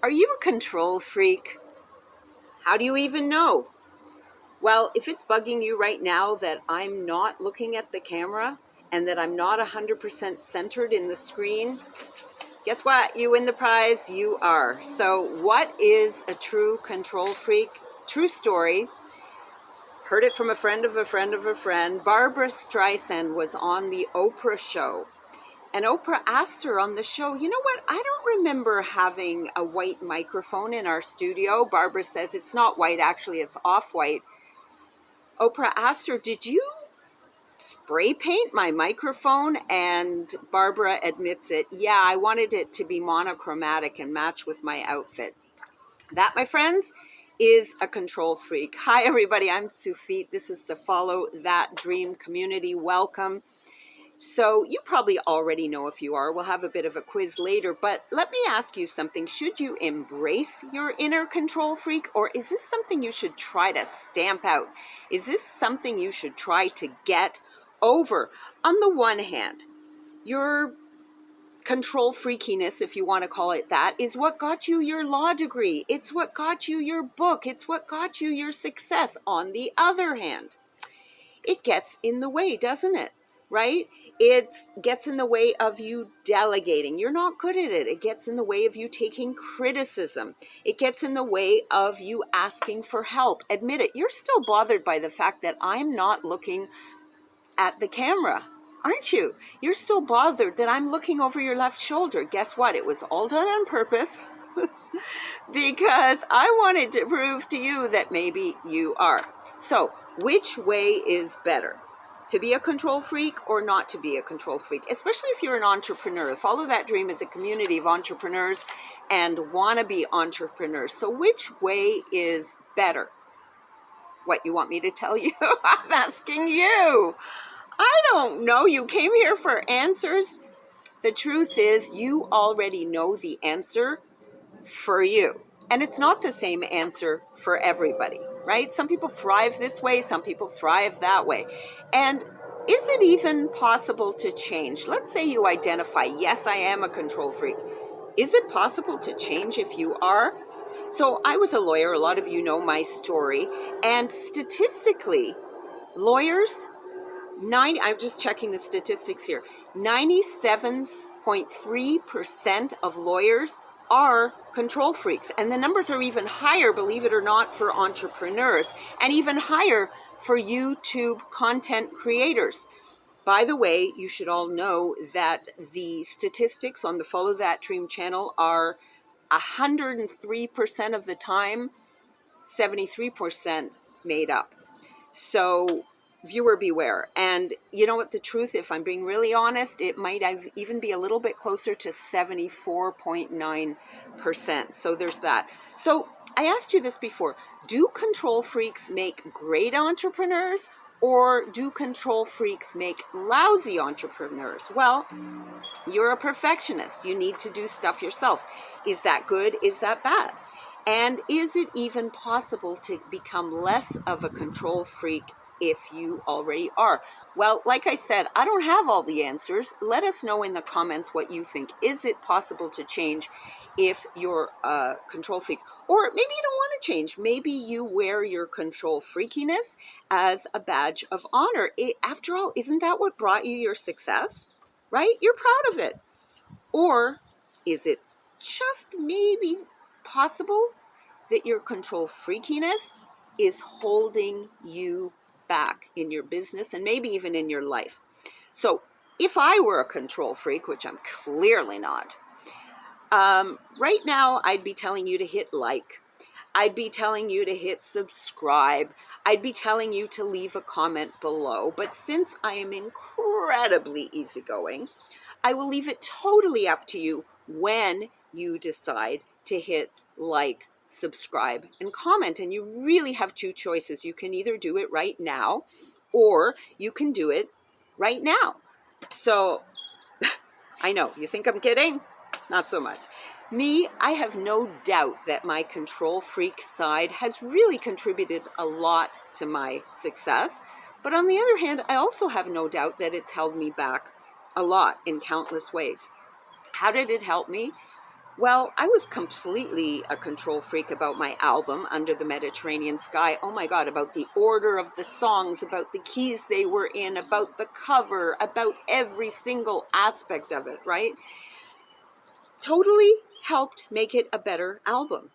Are you a control freak? How do you even know? Well, if it's bugging you right now that I'm not looking at the camera and that I'm not 100% centered in the screen, guess what? You win the prize. You are. So, what is a true control freak? True story. Heard it from a friend of a friend of a friend. Barbara Streisand was on the Oprah show. And Oprah asked her on the show, you know what? I don't remember having a white microphone in our studio. Barbara says it's not white, actually, it's off-white. Oprah asked her, did you spray paint my microphone? And Barbara admits it. Yeah, I wanted it to be monochromatic and match with my outfit. That, my friends, is a control freak. Hi, everybody. I'm Sufit. This is the Follow That Dream community. Welcome. So you probably already know if you are. We'll have a bit of a quiz later, but let me ask you something. Should you embrace your inner control freak, or is this something you should try to stamp out? Is this something you should try to get over? On the one hand, your control freakiness, if you want to call it that, is what got you your law degree. It's what got you your book. It's what got you your success. On the other hand, it gets in the way, doesn't it? Right? It gets in the way of you delegating. You're not good at it. It gets in the way of you taking criticism. It gets in the way of you asking for help. Admit it, you're still bothered by the fact that I'm not looking at the camera, aren't you? You're still bothered that I'm looking over your left shoulder. Guess what? It was all done on purpose because I wanted to prove to you that maybe you are. So, which way is better? To be a control freak or not to be a control freak? Especially if you're an entrepreneur. Follow That Dream is a community of entrepreneurs and wannabe entrepreneurs. So which way is better? What, you want me to tell you? I'm asking you. I don't know. You came here for answers. The truth is you already know the answer for you. And it's not the same answer for everybody, right? Some people thrive this way, some people thrive that way. And is it even possible to change? Let's say you identify, yes, I am a control freak. Is it possible to change if you are? So I was a lawyer. A lot of you know my story. And statistically, lawyers, I'm just checking the statistics here, 97.3% of lawyers are control freaks. And the numbers are even higher, believe it or not, for entrepreneurs, and even higher for YouTube content creators. By the way, you should all know that the statistics on the Follow That Dream channel are 103% of the time, 73% made up. So viewer beware. And you know what, the truth, if I'm being really honest, it might even be a little bit closer to 74.9%. So there's that. So I asked you this before. Do control freaks make great entrepreneurs, or do control freaks make lousy entrepreneurs? Well, you're a perfectionist. You need to do stuff yourself. Is that good? Is that bad? And is it even possible to become less of a control freak if you already are? Well, like I said, I don't have all the answers. Let us know in the comments what you think. Is it possible to change if you're a control freak? Or maybe you don't want to change. Maybe you wear your control freakiness as a badge of honor. After all, isn't that what brought you your success? Right? You're proud of it. Or is it just maybe possible that your control freakiness is holding you back in your business and maybe even in your life? So if I were a control freak, which I'm clearly not, right now I'd be telling you to hit like. I'd be telling you to hit subscribe. I'd be telling you to leave a comment below. But since I am incredibly easygoing, I will leave it totally up to you when you decide to hit like, subscribe, and comment. And you really have two choices. You can either do it right now, or you can do it right now. So I know, you think I'm kidding? Not so much. Me, I have no doubt that my control freak side has really contributed a lot to my success. But on the other hand, I also have no doubt that it's held me back a lot in countless ways. How did it help me? Well, I was completely a control freak about my album, Under the Mediterranean Sky. Oh my God, about the order of the songs, about the keys they were in, about the cover, about every single aspect of it, right? Totally helped make it a better album.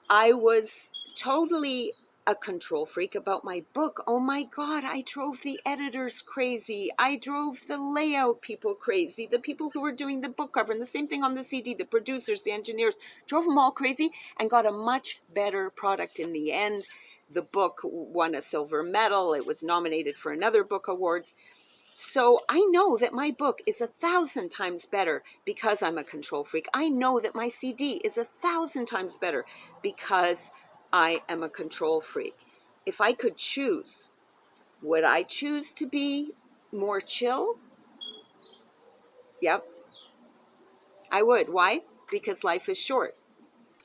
I was totally a control freak about my book. Oh my God, I drove the editors crazy. I drove the layout people crazy. The people who were doing the book cover, and the same thing on the CD, the producers, the engineers, drove them all crazy and got a much better product in the end. The book won a silver medal. It was nominated for another book awards. So I know that my book is 1,000 times better because I'm a control freak. I know that my CD is 1,000 times better because I am a control freak. If I could choose, would I choose to be more chill? Yep, I would. Why? Because life is short.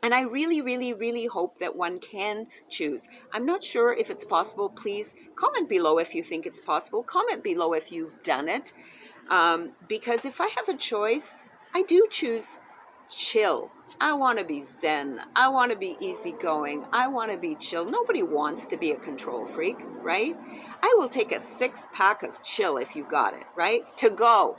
And I really, really, really hope that one can choose. I'm not sure if it's possible. Please comment below if you think it's possible. Comment below if you've done it. Because if I have a choice, I do choose chill. I want to be zen. I want to be easygoing. I want to be chill. Nobody wants to be a control freak, right? I will take a 6-pack of chill if you got it, right? To go.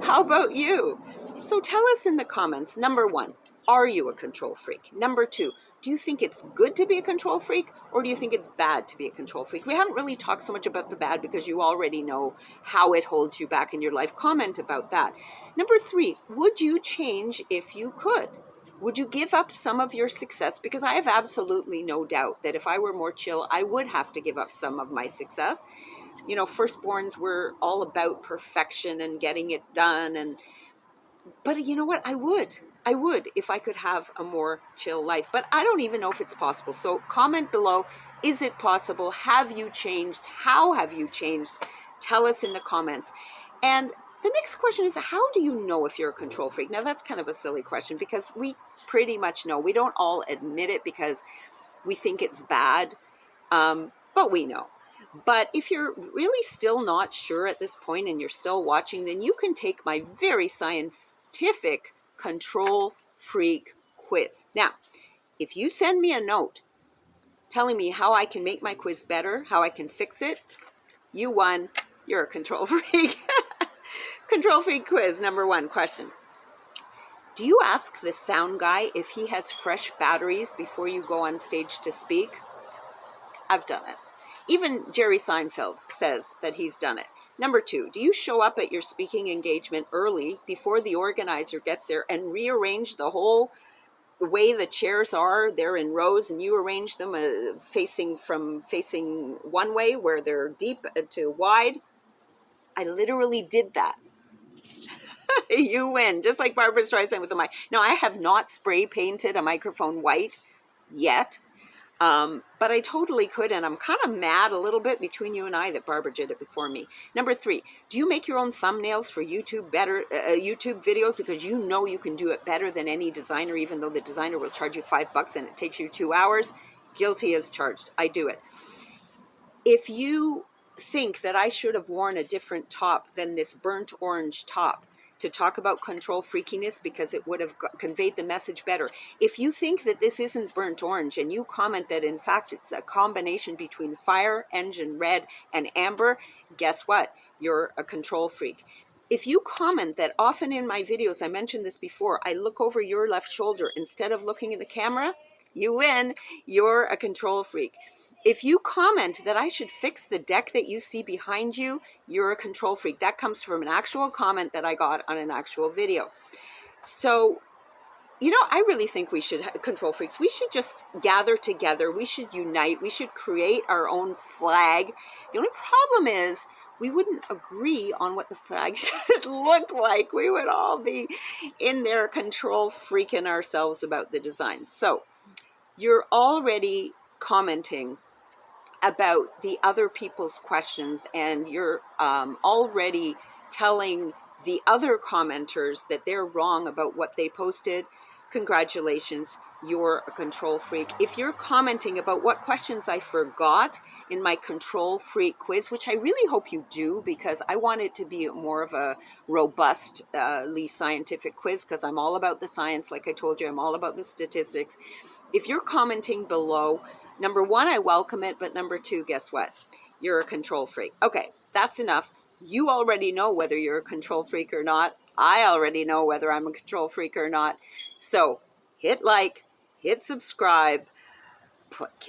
How about you? So tell us in the comments, number 1, are you a control freak? Number 2, do you think it's good to be a control freak, or do you think it's bad to be a control freak? We haven't really talked so much about the bad because you already know how it holds you back in your life. Comment about that. Number 3, would you change if you could? Would you give up some of your success? Because I have absolutely no doubt that if I were more chill, I would have to give up some of my success. You know, firstborns were all about perfection and getting it done. But you know what? I would if I could have a more chill life. But I don't even know if it's possible. So comment below. Is it possible? Have you changed? How have you changed? Tell us in the comments. And the next question is, how do you know if you're a control freak? Now, that's kind of a silly question because we pretty much know. We don't all admit it because we think it's bad, but we know. But if you're really still not sure at this point and you're still watching, then you can take my very scientific control freak quiz. Now, if you send me a note telling me how I can make my quiz better, how I can fix it, you won. You're a control freak. Control freak quiz, number 1 question. Do you ask the sound guy if he has fresh batteries before you go on stage to speak? I've done it. Even Jerry Seinfeld says that he's done it. Number 2, do you show up at your speaking engagement early before the organizer gets there and rearrange the whole way the chairs are? They're in rows and you arrange them facing one way where they're deep to wide. I literally did that. You win, just like Barbara Streisand with the mic. Now, I have not spray painted a microphone white yet. But I totally could, and I'm kind of mad a little bit between you and I that Barbara did it before me. Number 3, do you make your own thumbnails for YouTube videos because you know you can do it better than any designer, even though the designer will charge you $5 and it takes you 2 hours? Guilty as charged. I do it. If you think that I should have worn a different top than this burnt orange top to talk about control freakiness because it would have conveyed the message better. If you think that this isn't burnt orange and you comment that in fact it's a combination between fire, engine red, and amber, guess what? You're a control freak. If you comment that often in my videos, I mentioned this before, I look over your left shoulder instead of looking at the camera, you win. You're a control freak. If you comment that I should fix the deck that you see behind you, you're a control freak. That comes from an actual comment that I got on an actual video. So, you know, I really think we should, control freaks, we should just gather together. We should unite. We should create our own flag. The only problem is we wouldn't agree on what the flag should look like. We would all be in there control freaking ourselves about the design. So you're already commenting about the other people's questions, and you're already telling the other commenters that they're wrong about what they posted. Congratulations, you're a control freak. If you're commenting about what questions I forgot in my control freak quiz, which I really hope you do, because I want it to be more of a robustly scientific quiz, because I'm all about the science. Like I told you, I'm all about the statistics. If you're commenting below, number one, I welcome it, but number two, guess what? You're a control freak. Okay, that's enough. You already know whether you're a control freak or not. I already know whether I'm a control freak or not. So hit like, hit subscribe.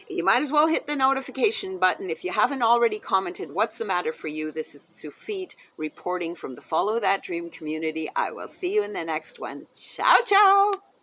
You might as well hit the notification button. If you haven't already commented, what's the matter for you? This is Sufit reporting from the Follow That Dream community. I will see you in the next one. Ciao, ciao.